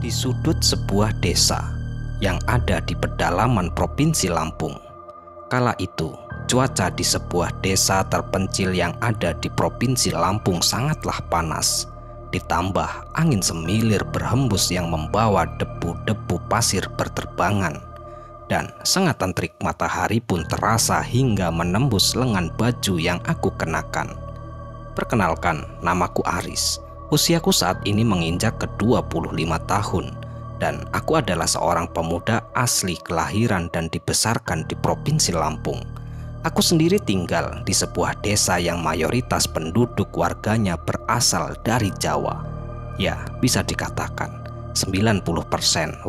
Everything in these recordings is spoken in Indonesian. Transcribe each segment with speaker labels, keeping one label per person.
Speaker 1: Di sudut sebuah desa yang ada di pedalaman Provinsi Lampung. Kala itu, cuaca di sebuah desa terpencil yang ada di Provinsi Lampung sangatlah panas. Ditambah angin semilir berhembus yang membawa debu-debu pasir berterbangan. Dan sengatan terik matahari pun terasa hingga menembus lengan baju yang aku kenakan. Perkenalkan, namaku Aris. Usiaku saat ini menginjak ke 25 tahun dan aku adalah seorang pemuda asli kelahiran dan dibesarkan di Provinsi Lampung. Aku sendiri tinggal di sebuah desa yang mayoritas penduduk warganya berasal dari Jawa. Ya, bisa dikatakan 90%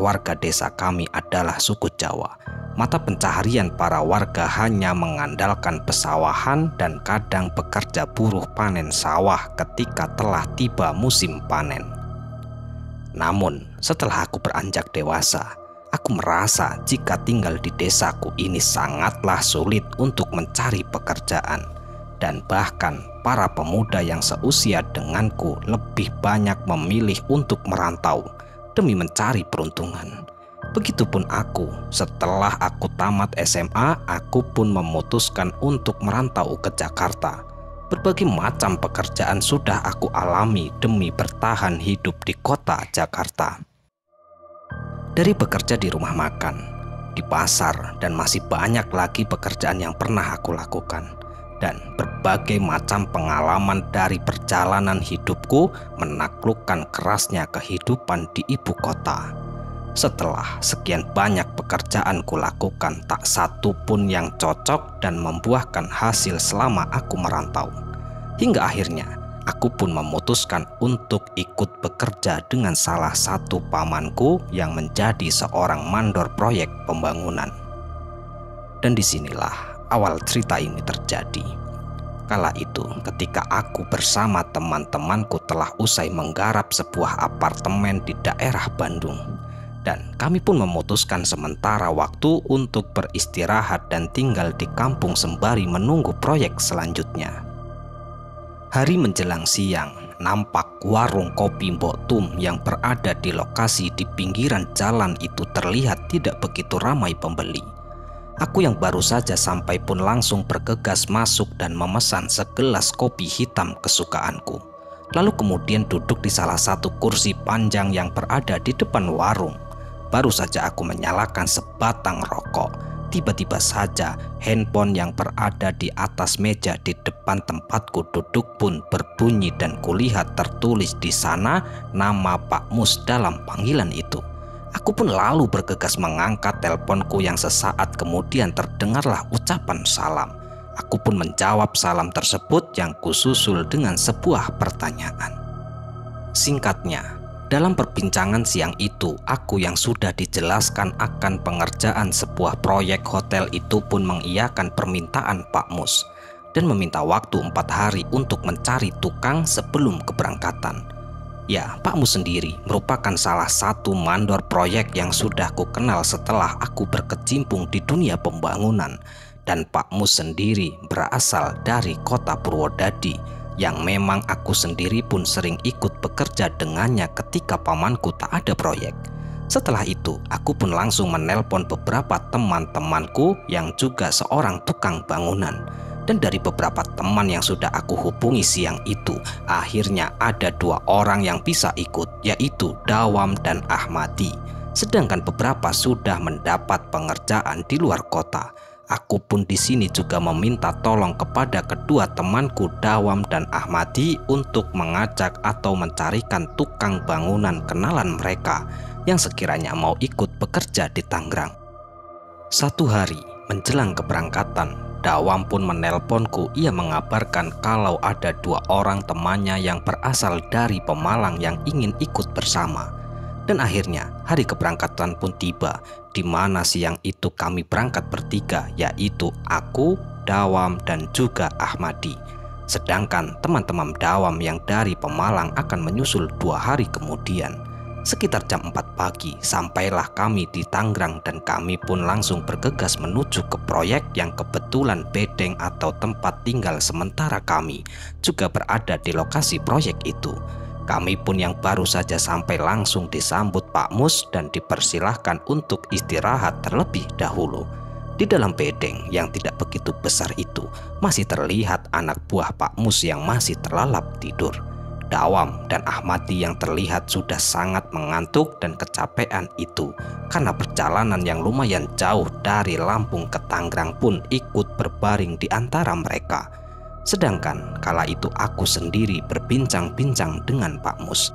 Speaker 1: warga desa kami adalah suku Jawa. Mata pencaharian para warga hanya mengandalkan pesawahan dan kadang bekerja buruh panen sawah ketika telah tiba musim panen. Namun, setelah aku beranjak dewasa, aku merasa jika tinggal di desaku ini sangatlah sulit untuk mencari pekerjaan. Dan bahkan para pemuda yang seusia denganku lebih banyak memilih untuk merantau demi mencari peruntungan. Begitupun aku, setelah aku tamat SMA, aku pun memutuskan untuk merantau ke Jakarta. Berbagai macam pekerjaan sudah aku alami demi bertahan hidup di kota Jakarta. Dari bekerja di rumah makan, di pasar, dan masih banyak lagi pekerjaan yang pernah aku lakukan. Dan berbagai macam pengalaman dari perjalanan hidupku menaklukkan kerasnya kehidupan di ibu kota. Setelah sekian banyak pekerjaan kulakukan, tak satu pun yang cocok dan membuahkan hasil selama aku merantau. Hingga akhirnya, aku pun memutuskan untuk ikut bekerja dengan salah satu pamanku yang menjadi seorang mandor proyek pembangunan. Dan disinilah awal cerita ini terjadi. Kala itu, ketika aku bersama teman-temanku telah usai menggarap sebuah apartemen di daerah Bandung. Dan kami pun memutuskan sementara waktu untuk beristirahat dan tinggal di kampung sembari menunggu proyek selanjutnya. Hari menjelang siang, nampak warung kopi Mbok Tum yang berada di lokasi di pinggiran jalan itu terlihat tidak begitu ramai pembeli. Aku yang baru saja sampai pun langsung bergegas masuk dan memesan segelas kopi hitam kesukaanku. Lalu kemudian duduk di salah satu kursi panjang yang berada di depan warung. Baru saja aku menyalakan sebatang rokok, tiba-tiba saja handphone yang berada di atas meja di depan tempatku duduk pun berbunyi dan kulihat tertulis di sana nama Pak Mus dalam panggilan itu. Aku pun lalu bergegas mengangkat teleponku yang sesaat kemudian terdengarlah ucapan salam. Aku pun menjawab salam tersebut yang kususul dengan sebuah pertanyaan. Singkatnya, dalam perbincangan siang itu, aku yang sudah dijelaskan akan pengerjaan sebuah proyek hotel itu pun mengiyakan permintaan Pak Mus dan meminta waktu 4 hari untuk mencari tukang sebelum keberangkatan. Ya, Pak Mus sendiri merupakan salah satu mandor proyek yang sudah ku kenal setelah aku berkecimpung di dunia pembangunan. Dan Pak Mus sendiri berasal dari kota Purwodadi, yang memang aku sendiri pun sering ikut bekerja dengannya ketika pamanku tak ada proyek. Setelah itu, aku pun langsung menelpon beberapa teman-temanku yang juga seorang tukang bangunan. Dan dari beberapa teman yang sudah aku hubungi siang itu, akhirnya ada 2 orang yang bisa ikut, yaitu Dawam dan Ahmadi. Sedangkan beberapa sudah mendapat pengerjaan di luar kota. Aku pun di sini juga meminta tolong kepada kedua temanku Dawam dan Ahmadi untuk mengajak atau mencarikan tukang bangunan kenalan mereka yang sekiranya mau ikut bekerja di Tangerang. Satu hari menjelang keberangkatan, Dawam pun menelponku. Ia mengabarkan kalau ada 2 orang temannya yang berasal dari Pemalang yang ingin ikut bersama. Dan akhirnya hari keberangkatan pun tiba, di mana siang itu kami berangkat bertiga, yaitu aku, Dawam, dan juga Ahmadi. Sedangkan teman-teman Dawam yang dari Pemalang akan menyusul 2 hari kemudian. Sekitar jam 4 pagi sampailah kami di Tangerang dan kami pun langsung bergegas menuju ke proyek yang kebetulan bedeng atau tempat tinggal sementara kami juga berada di lokasi proyek itu. Kami pun yang baru saja sampai langsung disambut Pak Mus dan dipersilahkan untuk istirahat terlebih dahulu. Di dalam bedeng yang tidak begitu besar itu masih terlihat anak buah Pak Mus yang masih terlalap tidur. Dawam dan Ahmadi yang terlihat sudah sangat mengantuk dan kecapean itu karena perjalanan yang lumayan jauh dari Lampung ke Tangerang pun ikut berbaring di antara mereka. Sedangkan kala itu aku sendiri berbincang-bincang dengan Pak Mus.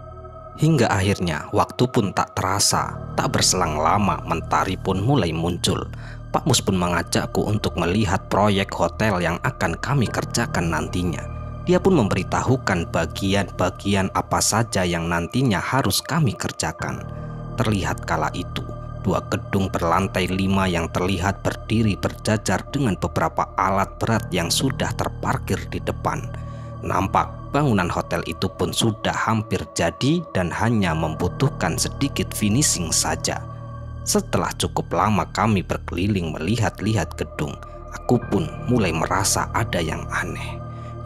Speaker 1: Hingga akhirnya waktu pun tak terasa, tak berselang lama mentari pun mulai muncul. Pak Mus pun mengajakku untuk melihat proyek hotel yang akan kami kerjakan nantinya. Dia pun memberitahukan bagian-bagian apa saja yang nantinya harus kami kerjakan. Terlihat kala itu 2 gedung berlantai 5 yang terlihat berdiri berjajar dengan beberapa alat berat yang sudah terparkir di depan. Nampak bangunan hotel itu pun sudah hampir jadi dan hanya membutuhkan sedikit finishing saja. Setelah cukup lama kami berkeliling melihat-lihat gedung, aku pun mulai merasa ada yang aneh.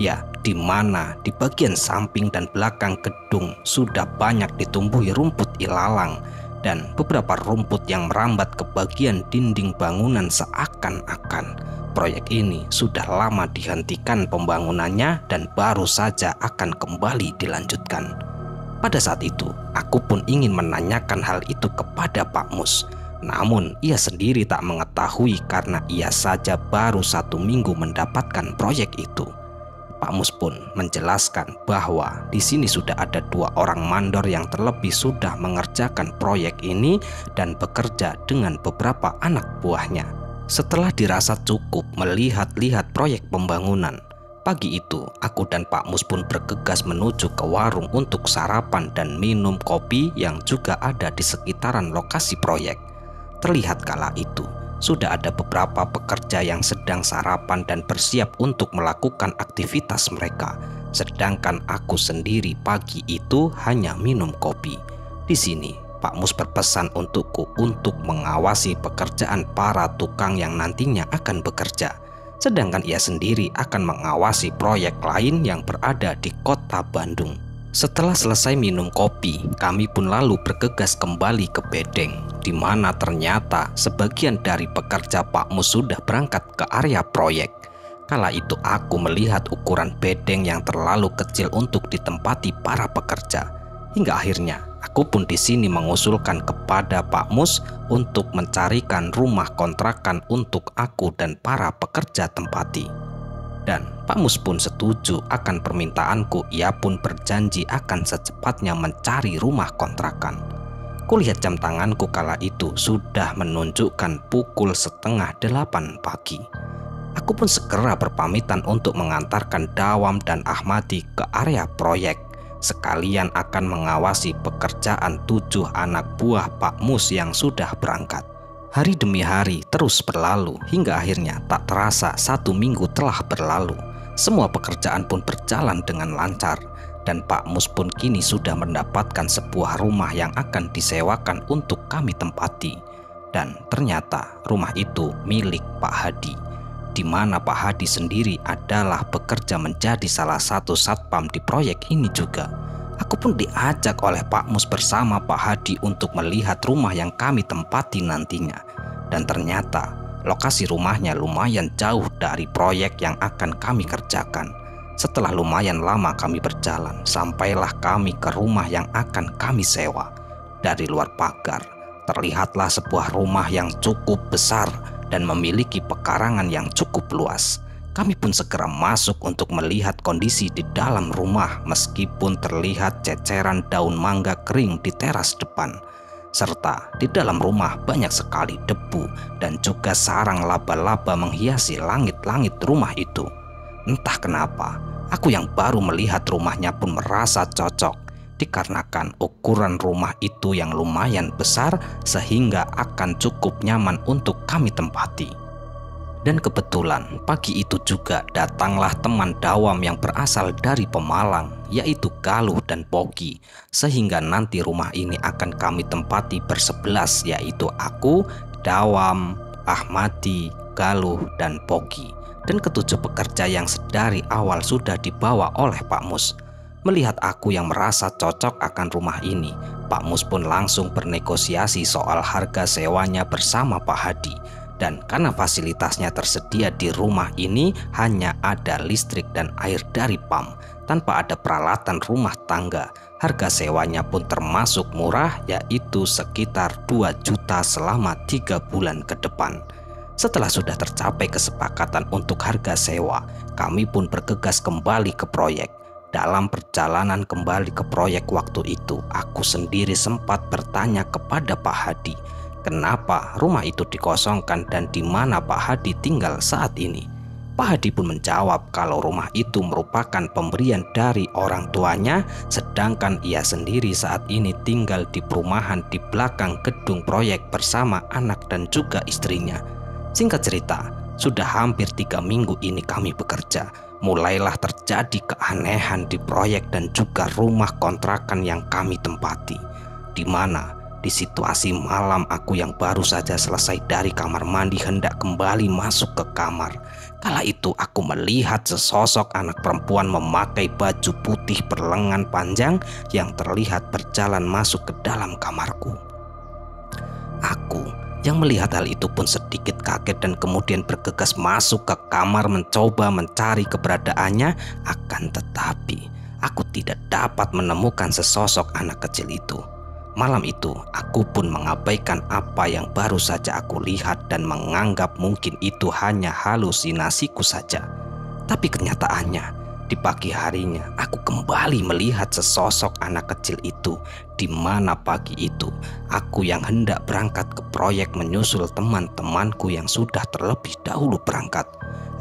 Speaker 1: Ya, di mana di bagian samping dan belakang gedung sudah banyak ditumbuhi rumput ilalang dan beberapa rumput yang merambat ke bagian dinding bangunan, seakan-akan proyek ini sudah lama dihentikan pembangunannya dan baru saja akan kembali dilanjutkan. Pada saat itu, aku pun ingin menanyakan hal itu kepada Pak Mus. Namun, ia sendiri tak mengetahui karena ia saja baru 1 minggu mendapatkan proyek itu. Pak Mus pun menjelaskan bahwa di sini sudah ada 2 orang mandor yang terlebih sudah mengerjakan proyek ini dan bekerja dengan beberapa anak buahnya. Setelah dirasa cukup melihat-lihat proyek pembangunan, pagi itu aku dan Pak Mus pun bergegas menuju ke warung untuk sarapan dan minum kopi yang juga ada di sekitaran lokasi proyek. Terlihat kala itu sudah ada beberapa pekerja yang sedang sarapan dan bersiap untuk melakukan aktivitas mereka. Sedangkan aku sendiri pagi itu hanya minum kopi. Di sini Pak Mus berpesan untukku untuk mengawasi pekerjaan para tukang yang nantinya akan bekerja. Sedangkan ia sendiri akan mengawasi proyek lain yang berada di kota Bandung. Setelah selesai minum kopi, kami pun lalu bergegas kembali ke bedeng, di mana ternyata sebagian dari pekerja Pak Mus sudah berangkat ke area proyek. Kala itu aku melihat ukuran bedeng yang terlalu kecil untuk ditempati para pekerja. Hingga akhirnya aku pun di sini mengusulkan kepada Pak Mus untuk mencarikan rumah kontrakan untuk aku dan para pekerja tempati. Dan Pak Mus pun setuju akan permintaanku. Ia pun berjanji akan secepatnya mencari rumah kontrakan. Kulihat jam tanganku kala itu sudah menunjukkan pukul 7:30 pagi. Aku pun segera berpamitan untuk mengantarkan Dawam dan Ahmadi ke area proyek. Sekalian akan mengawasi pekerjaan 7 anak buah Pak Mus yang sudah berangkat. Hari demi hari terus berlalu hingga akhirnya tak terasa 1 minggu telah berlalu. Semua pekerjaan pun berjalan dengan lancar dan Pak Mus pun kini sudah mendapatkan sebuah rumah yang akan disewakan untuk kami tempati. Dan ternyata rumah itu milik Pak Hadi, di mana Pak Hadi sendiri adalah bekerja menjadi salah satu satpam di proyek ini juga. Aku pun diajak oleh Pak Mus bersama Pak Hadi untuk melihat rumah yang kami tempati nantinya. Dan ternyata lokasi rumahnya lumayan jauh dari proyek yang akan kami kerjakan. Setelah lumayan lama kami berjalan, sampailah kami ke rumah yang akan kami sewa. Dari luar pagar, terlihatlah sebuah rumah yang cukup besar dan memiliki pekarangan yang cukup luas. Kami pun segera masuk untuk melihat kondisi di dalam rumah meskipun terlihat ceceran daun mangga kering di teras depan. Serta di dalam rumah banyak sekali debu dan juga sarang laba-laba menghiasi langit-langit rumah itu. Entah kenapa, aku yang baru melihat rumahnya pun merasa cocok dikarenakan ukuran rumah itu yang lumayan besar sehingga akan cukup nyaman untuk kami tempati. Dan kebetulan pagi itu juga datanglah teman Dawam yang berasal dari Pemalang, yaitu Galuh dan Pogi. Sehingga nanti rumah ini akan kami tempati bersebelas, yaitu aku, Dawam, Ahmadi, Galuh, dan Pogi. Dan ketujuh pekerja yang sedari awal sudah dibawa oleh Pak Mus. Melihat aku yang merasa cocok akan rumah ini, Pak Mus pun langsung bernegosiasi soal harga sewanya bersama Pak Hadi. Dan karena fasilitasnya tersedia di rumah ini hanya ada listrik dan air dari PAM, tanpa ada peralatan rumah tangga, harga sewanya pun termasuk murah, yaitu sekitar 2 juta selama 3 bulan ke depan. Setelah sudah tercapai kesepakatan untuk harga sewa, kami pun bergegas kembali ke proyek. Dalam perjalanan kembali ke proyek waktu itu, aku sendiri sempat bertanya kepada Pak Hadi, kenapa rumah itu dikosongkan dan di mana Pak Hadi tinggal saat ini. Pak Hadi pun menjawab kalau rumah itu merupakan pemberian dari orang tuanya, sedangkan ia sendiri saat ini tinggal di perumahan di belakang gedung proyek bersama anak dan juga istrinya. Singkat cerita, sudah hampir 3 minggu ini kami bekerja. Mulailah terjadi keanehan di proyek dan juga rumah kontrakan yang kami tempati, di mana di situasi malam aku yang baru saja selesai dari kamar mandi hendak kembali masuk ke kamar. Kala itu aku melihat sesosok anak perempuan memakai baju putih berlengan panjang yang terlihat berjalan masuk ke dalam kamarku. Aku yang melihat hal itu pun sedikit kaget dan kemudian bergegas masuk ke kamar mencoba mencari keberadaannya. Akan tetapi aku tidak dapat menemukan sesosok anak kecil itu. Malam itu aku pun mengabaikan apa yang baru saja aku lihat dan menganggap mungkin itu hanya halusinasiku saja. Tapi kenyataannya, di pagi harinya aku kembali melihat sesosok anak kecil itu, di mana pagi itu aku yang hendak berangkat ke proyek menyusul teman-temanku yang sudah terlebih dahulu berangkat.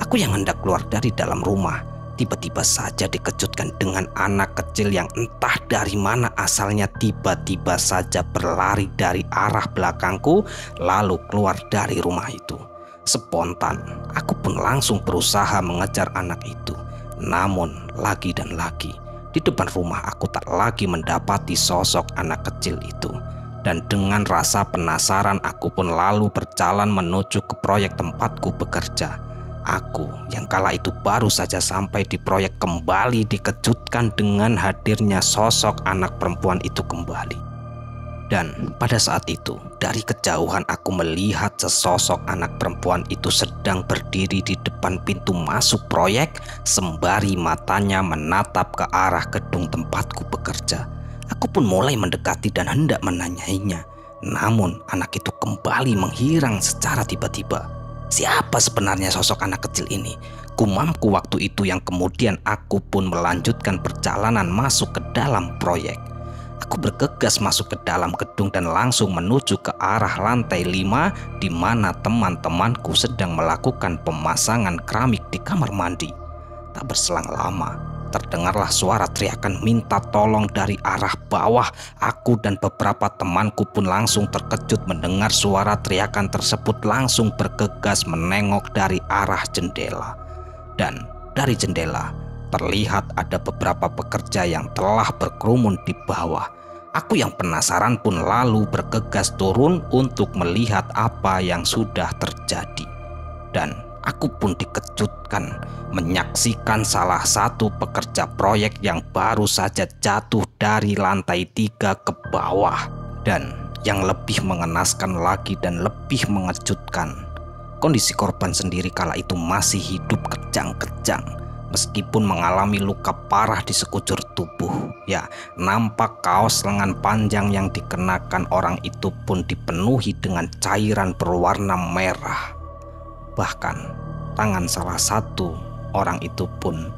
Speaker 1: Aku yang hendak keluar dari dalam rumah, tiba-tiba saja dikejutkan dengan anak kecil yang entah dari mana asalnya tiba-tiba saja berlari dari arah belakangku lalu keluar dari rumah itu. Spontan aku pun langsung berusaha mengejar anak itu. Namun lagi dan lagi di depan rumah aku tak lagi mendapati sosok anak kecil itu. Dan dengan rasa penasaran aku pun lalu berjalan menuju ke proyek tempatku bekerja. Aku yang kala itu baru saja sampai di proyek kembali dikejutkan dengan hadirnya sosok anak perempuan itu kembali. Dan pada saat itu dari kejauhan aku melihat sesosok anak perempuan itu sedang berdiri di depan pintu masuk proyek sembari matanya menatap ke arah gedung tempatku bekerja. Aku pun mulai mendekati dan hendak menanyainya. Namun anak itu kembali menghilang secara tiba-tiba. Siapa sebenarnya sosok anak kecil ini? Gumamku waktu itu yang kemudian aku pun melanjutkan perjalanan masuk ke dalam proyek. Aku bergegas masuk ke dalam gedung dan langsung menuju ke arah lantai 5 di mana teman-temanku sedang melakukan pemasangan keramik di kamar mandi. Tak berselang lama, terdengarlah suara teriakan minta tolong dari arah bawah. Aku dan beberapa temanku pun langsung terkejut mendengar suara teriakan tersebut, langsung bergegas menengok dari arah jendela. Dan dari jendela terlihat ada beberapa pekerja yang telah berkerumun di bawah. Aku yang penasaran pun lalu bergegas turun untuk melihat apa yang sudah terjadi. Dan aku pun dikejutkan menyaksikan salah satu pekerja proyek yang baru saja jatuh dari lantai 3 ke bawah. Dan yang lebih mengenaskan lagi dan lebih mengejutkan, kondisi korban sendiri kala itu masih hidup kejang-kejang. Meskipun mengalami luka parah di sekujur tubuh, ya nampak kaos lengan panjang yang dikenakan orang itu pun dipenuhi dengan cairan berwarna merah. Bahkan tangan salah satu orang itu pun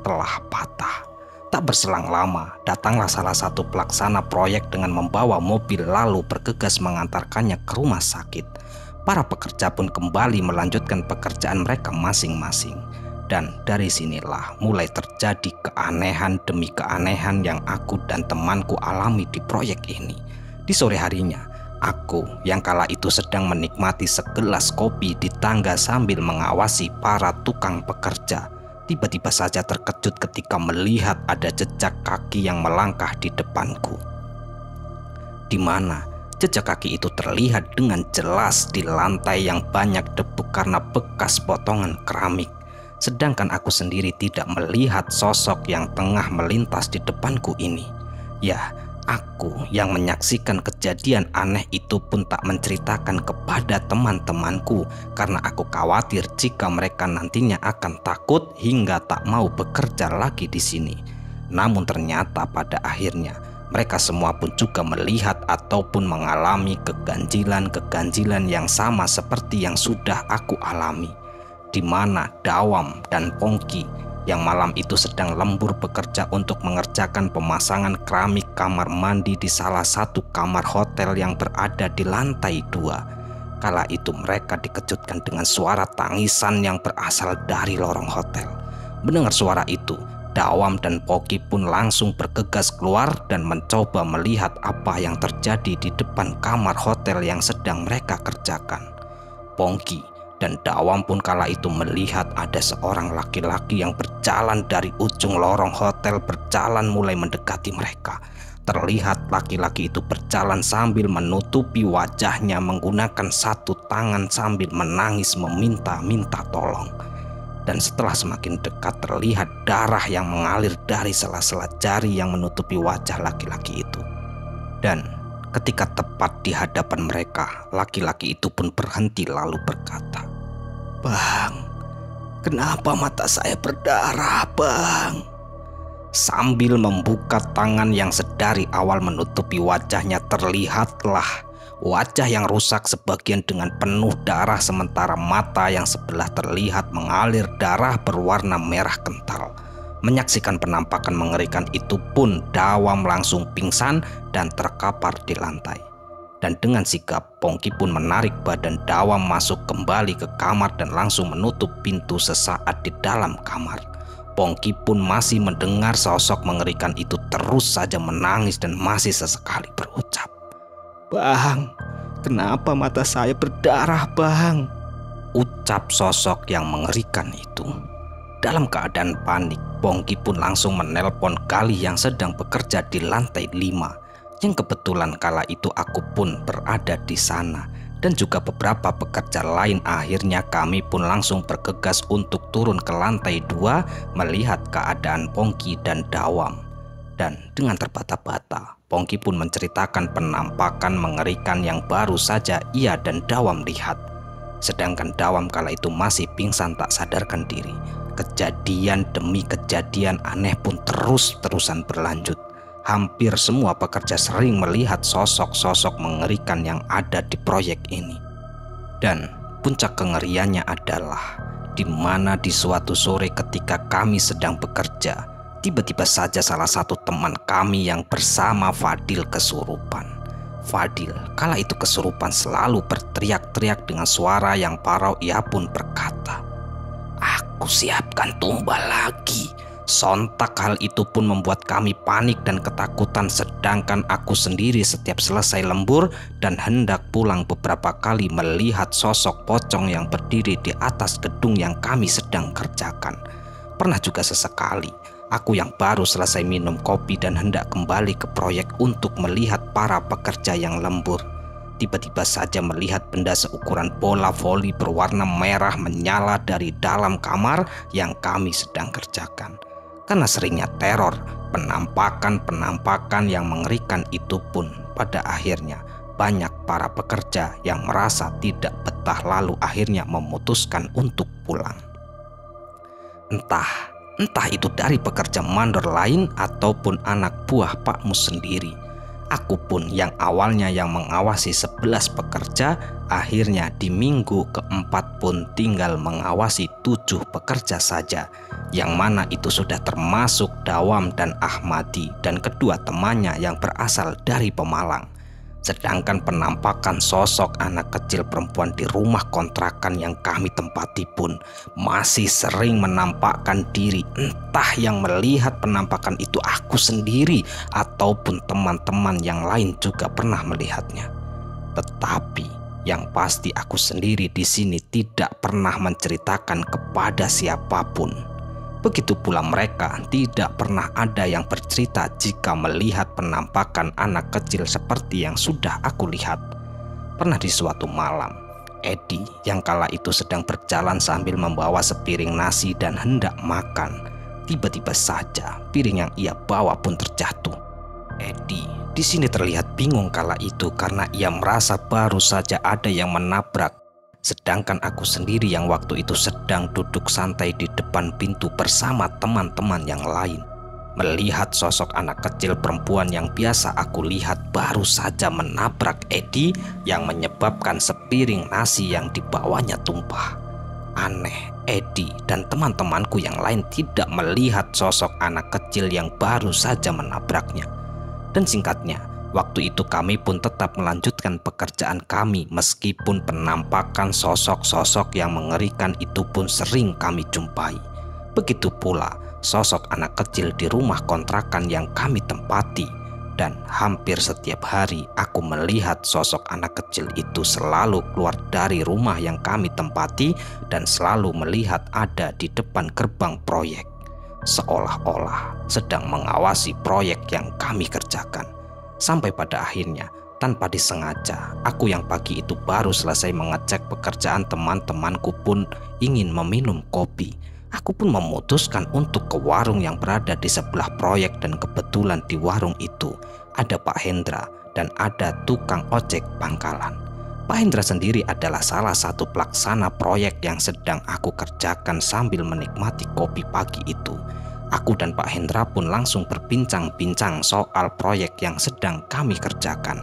Speaker 1: telah patah. Tak berselang lama, datanglah salah satu pelaksana proyek dengan membawa mobil lalu bergegas mengantarkannya ke rumah sakit. Para pekerja pun kembali melanjutkan pekerjaan mereka masing-masing. Dan dari sinilah mulai terjadi keanehan demi keanehan yang aku dan temanku alami di proyek ini. Di sore harinya, aku yang kala itu sedang menikmati segelas kopi di tangga sambil mengawasi para tukang pekerja, tiba-tiba saja terkejut ketika melihat ada jejak kaki yang melangkah di depanku. Di mana jejak kaki itu terlihat dengan jelas di lantai yang banyak debu karena bekas potongan keramik. sedangkan aku sendiri tidak melihat sosok yang tengah melintas di depanku ini. Ya, aku yang menyaksikan kejadian aneh itu pun tak menceritakan kepada teman-temanku karena aku khawatir jika mereka nantinya akan takut hingga tak mau bekerja lagi di sini. Namun ternyata pada akhirnya mereka semua pun juga melihat ataupun mengalami keganjilan-keganjilan yang sama seperti yang sudah aku alami, di mana Dawam dan Pongki yang malam itu sedang lembur bekerja untuk mengerjakan pemasangan keramik kamar mandi di salah satu kamar hotel yang berada di lantai 2. Kala itu mereka dikejutkan dengan suara tangisan yang berasal dari lorong hotel. Mendengar suara itu, Dawam dan Pongki pun langsung bergegas keluar dan mencoba melihat apa yang terjadi di depan kamar hotel yang sedang mereka kerjakan. Pongki dan Dawam pun kala itu melihat ada seorang laki-laki yang berjalan dari ujung lorong hotel berjalan mulai mendekati mereka. Terlihat laki-laki itu berjalan sambil menutupi wajahnya menggunakan satu tangan sambil menangis meminta-minta tolong. Dan setelah semakin dekat terlihat darah yang mengalir dari sela-sela jari yang menutupi wajah laki-laki itu. Dan ketika tepat di hadapan mereka, laki-laki itu pun berhenti lalu berkata, "Bang, kenapa mata saya berdarah, Bang?" Sambil membuka tangan yang sedari awal menutupi wajahnya, terlihatlah wajah yang rusak sebagian dengan penuh darah, sementara mata yang sebelah terlihat mengalir darah berwarna merah kental. Menyaksikan penampakan mengerikan itu pun Dawam langsung pingsan dan terkapar di lantai. Dan dengan sigap Pongki pun menarik badan Dawam masuk kembali ke kamar dan langsung menutup pintu sesaat di dalam kamar. Pongki pun masih mendengar sosok mengerikan itu terus saja menangis dan masih sesekali berucap, "Bang, kenapa mata saya berdarah, Bang?" Ucap sosok yang mengerikan itu. Dalam keadaan panik, Pongki pun langsung menelpon Gali yang sedang bekerja di lantai 5. Yang kebetulan kala itu aku pun berada di sana. Dan juga beberapa pekerja lain. Akhirnya kami pun langsung bergegas untuk turun ke lantai 2 melihat keadaan Pongki dan Dawam. Dan dengan terbata-bata, Pongki pun menceritakan penampakan mengerikan yang baru saja ia dan Dawam lihat. Sedangkan Dawam kala itu masih pingsan tak sadarkan diri. Kejadian demi kejadian aneh pun terus-terusan berlanjut. Hampir semua pekerja sering melihat sosok-sosok mengerikan yang ada di proyek ini. Dan puncak kengeriannya adalah di mana di suatu sore ketika kami sedang bekerja, tiba-tiba saja salah satu teman kami yang bersama Fadil kesurupan. Fadil kala itu kesurupan selalu berteriak-teriak dengan suara yang parau. Ia pun berkata, "Aku siapkan tumbal lagi." Sontak hal itu pun membuat kami panik dan ketakutan, sedangkan aku sendiri setiap selesai lembur dan hendak pulang beberapa kali melihat sosok pocong yang berdiri di atas gedung yang kami sedang kerjakan. Pernah juga sesekali aku yang baru selesai minum kopi dan hendak kembali ke proyek untuk melihat para pekerja yang lembur. Tiba-tiba saja melihat benda seukuran bola voli berwarna merah menyala dari dalam kamar yang kami sedang kerjakan. Karena seringnya teror, penampakan-penampakan yang mengerikan itu pun pada akhirnya banyak para pekerja yang merasa tidak betah lalu akhirnya memutuskan untuk pulang. Entah itu dari pekerja mandor lain ataupun anak buah Pak Mus sendiri. Aku pun yang awalnya yang mengawasi 11 pekerja, akhirnya di minggu keempat pun tinggal mengawasi 7 pekerja saja, yang mana itu sudah termasuk Dawam dan Ahmadi dan kedua temannya yang berasal dari Pemalang. Sedangkan penampakan sosok anak kecil perempuan di rumah kontrakan yang kami tempati pun masih sering menampakkan diri. Entah yang melihat penampakan itu aku sendiri ataupun teman-teman yang lain juga pernah melihatnya. Tetapi yang pasti aku sendiri di sini tidak pernah menceritakan kepada siapapun. Begitu pula mereka tidak pernah ada yang bercerita jika melihat penampakan anak kecil seperti yang sudah aku lihat. Pernah di suatu malam, Edi yang kala itu sedang berjalan sambil membawa sepiring nasi dan hendak makan. Tiba-tiba saja piring yang ia bawa pun terjatuh. Edi di sini terlihat bingung kala itu karena ia merasa baru saja ada yang menabrak. Sedangkan aku sendiri yang waktu itu sedang duduk santai di depan pintu bersama teman-teman yang lain. Melihat sosok anak kecil perempuan yang biasa aku lihat baru saja menabrak Edi yang menyebabkan sepiring nasi yang dibawanya tumpah. Aneh, Edi dan teman-temanku yang lain tidak melihat sosok anak kecil yang baru saja menabraknya. Dan singkatnya, waktu itu kami pun tetap melanjutkan pekerjaan kami meskipun penampakan sosok-sosok yang mengerikan itu pun sering kami jumpai. Begitu pula sosok anak kecil di rumah kontrakan yang kami tempati, dan hampir setiap hari aku melihat sosok anak kecil itu selalu keluar dari rumah yang kami tempati dan selalu melihat ada di depan gerbang proyek, seolah-olah sedang mengawasi proyek yang kami kerjakan. Sampai pada akhirnya, tanpa disengaja, aku yang pagi itu baru selesai mengecek pekerjaan teman-temanku pun ingin meminum kopi. Aku pun memutuskan untuk ke warung yang berada di sebelah proyek, dan kebetulan di warung itu ada Pak Hendra dan ada tukang ojek pangkalan. Pak Hendra sendiri adalah salah satu pelaksana proyek yang sedang aku kerjakan. Sambil menikmati kopi pagi itu, aku dan Pak Hendra pun langsung berbincang-bincang soal proyek yang sedang kami kerjakan.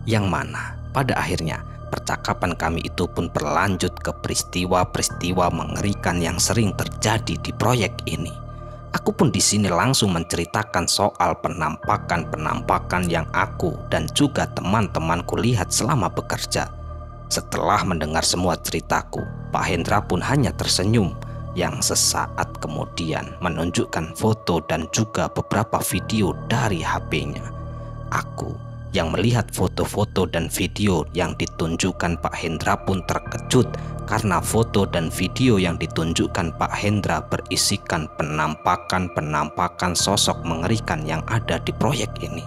Speaker 1: Yang mana pada akhirnya percakapan kami itu pun berlanjut ke peristiwa-peristiwa mengerikan yang sering terjadi di proyek ini. Aku pun di sini langsung menceritakan soal penampakan-penampakan yang aku dan juga teman-temanku lihat selama bekerja. Setelah mendengar semua ceritaku, Pak Hendra pun hanya tersenyum, yang sesaat kemudian menunjukkan foto dan juga beberapa video dari HP-nya. Aku yang melihat foto-foto dan video yang ditunjukkan Pak Hendra pun terkejut karena foto dan video yang ditunjukkan Pak Hendra berisikan penampakan-penampakan sosok mengerikan yang ada di proyek ini.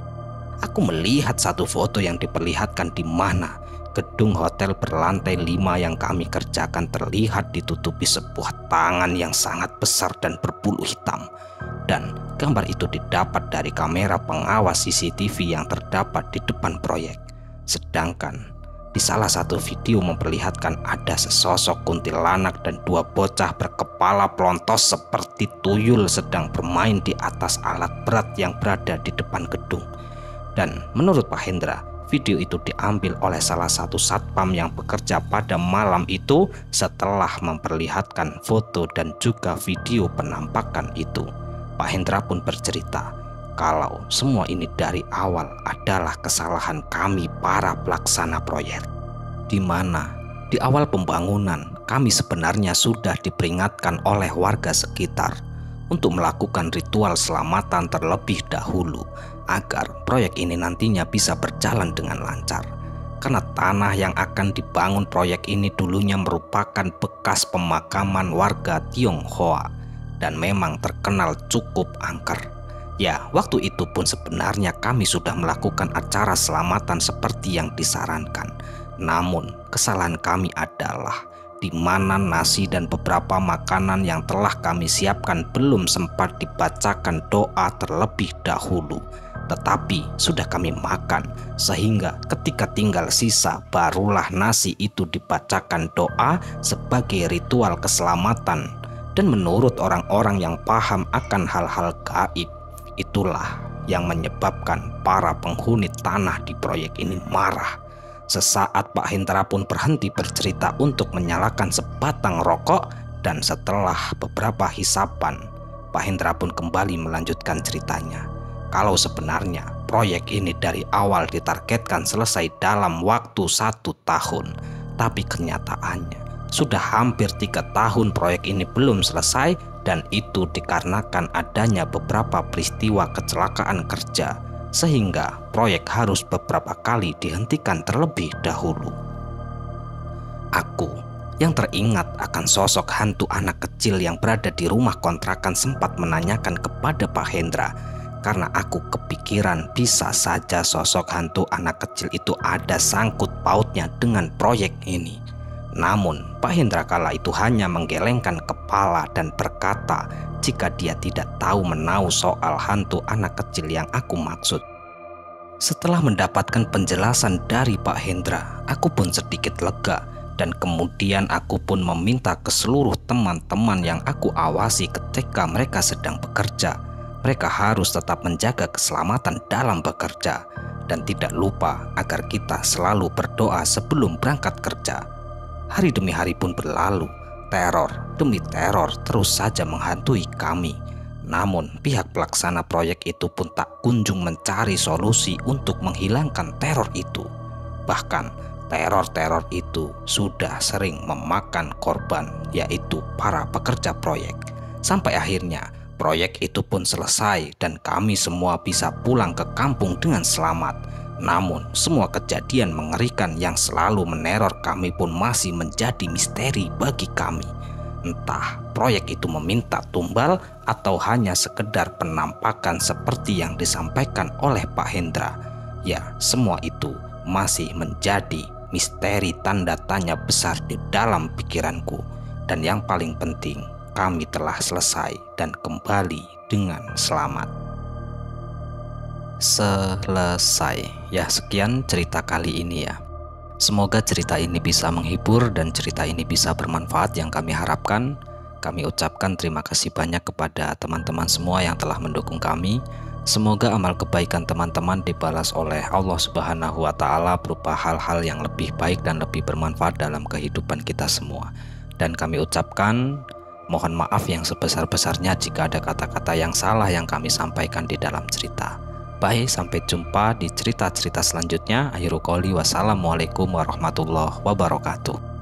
Speaker 1: Aku melihat satu foto yang diperlihatkan di mana gedung hotel berlantai 5 yang kami kerjakan terlihat ditutupi sebuah tangan yang sangat besar dan berbulu hitam. Dan gambar itu didapat dari kamera pengawas CCTV yang terdapat di depan proyek. Sedangkan di salah satu video memperlihatkan ada sesosok kuntilanak dan 2 bocah berkepala pelontos seperti tuyul sedang bermain di atas alat berat yang berada di depan gedung. Dan menurut Pak Hendra, video itu diambil oleh salah satu satpam yang bekerja pada malam itu setelah memperlihatkan foto dan juga video penampakan itu. Pak Hendra pun bercerita kalau semua ini dari awal adalah kesalahan kami para pelaksana proyek, di mana di awal pembangunan kami sebenarnya sudah diperingatkan oleh warga sekitar untuk melakukan ritual selamatan terlebih dahulu agar proyek ini nantinya bisa berjalan dengan lancar. Karena tanah yang akan dibangun proyek ini dulunya merupakan bekas pemakaman warga Tionghoa dan memang terkenal cukup angker. Ya, waktu itu pun sebenarnya kami sudah melakukan acara selamatan seperti yang disarankan. Namun, kesalahan kami adalah di mana nasi dan beberapa makanan yang telah kami siapkan belum sempat dibacakan doa terlebih dahulu, tetapi sudah kami makan, sehingga ketika tinggal sisa barulah nasi itu dibacakan doa sebagai ritual keselamatan. Dan menurut orang-orang yang paham akan hal-hal gaib, itulah yang menyebabkan para penghuni tanah di proyek ini marah. Sesaat Pak Hendra pun berhenti bercerita untuk menyalakan sebatang rokok, dan setelah beberapa hisapan, Pak Hendra pun kembali melanjutkan ceritanya. Kalau sebenarnya proyek ini dari awal ditargetkan selesai dalam waktu 1 tahun, tapi kenyataannya sudah hampir 3 tahun proyek ini belum selesai, dan itu dikarenakan adanya beberapa peristiwa kecelakaan kerja sehingga proyek harus beberapa kali dihentikan terlebih dahulu. Aku yang teringat akan sosok hantu anak kecil yang berada di rumah kontrakan sempat menanyakan kepada Pak Hendra karena aku kepikiran bisa saja sosok hantu anak kecil itu ada sangkut pautnya dengan proyek ini. Namun Pak Hendra kala itu hanya menggelengkan kepala dan berkata jika dia tidak tahu menau soal hantu anak kecil yang aku maksud. Setelah mendapatkan penjelasan dari Pak Hendra, aku pun sedikit lega, dan kemudian aku pun meminta ke seluruh teman-teman yang aku awasi ketika mereka sedang bekerja. Mereka harus tetap menjaga keselamatan dalam bekerja dan tidak lupa agar kita selalu berdoa sebelum berangkat kerja. Hari demi hari pun berlalu, teror demi teror terus saja menghantui kami. Namun pihak pelaksana proyek itu pun tak kunjung mencari solusi untuk menghilangkan teror itu. Bahkan teror-teror itu sudah sering memakan korban, yaitu para pekerja proyek. Sampai akhirnya proyek itu pun selesai dan kami semua bisa pulang ke kampung dengan selamat. Namun semua kejadian mengerikan yang selalu meneror kami pun masih menjadi misteri bagi kami. Entah proyek itu meminta tumbal atau hanya sekedar penampakan seperti yang disampaikan oleh Pak Hendra. Ya, semua itu masih menjadi misteri tanda tanya besar di dalam pikiranku. Dan yang paling penting, kami telah selesai dan kembali dengan selamat. Selesai. Ya, sekian cerita kali ini ya. Semoga cerita ini bisa menghibur dan cerita ini bisa bermanfaat yang kami harapkan. Kami ucapkan terima kasih banyak kepada teman-teman semua yang telah mendukung kami. Semoga amal kebaikan teman-teman dibalas oleh Allah Subhanahu wa Ta'ala berupa hal-hal yang lebih baik dan lebih bermanfaat dalam kehidupan kita semua. Dan kami ucapkan mohon maaf yang sebesar-besarnya jika ada kata-kata yang salah yang kami sampaikan di dalam cerita. Baik, sampai jumpa di cerita-cerita selanjutnya. Akhirul qouli wassalamualaikum warahmatullahi wabarakatuh.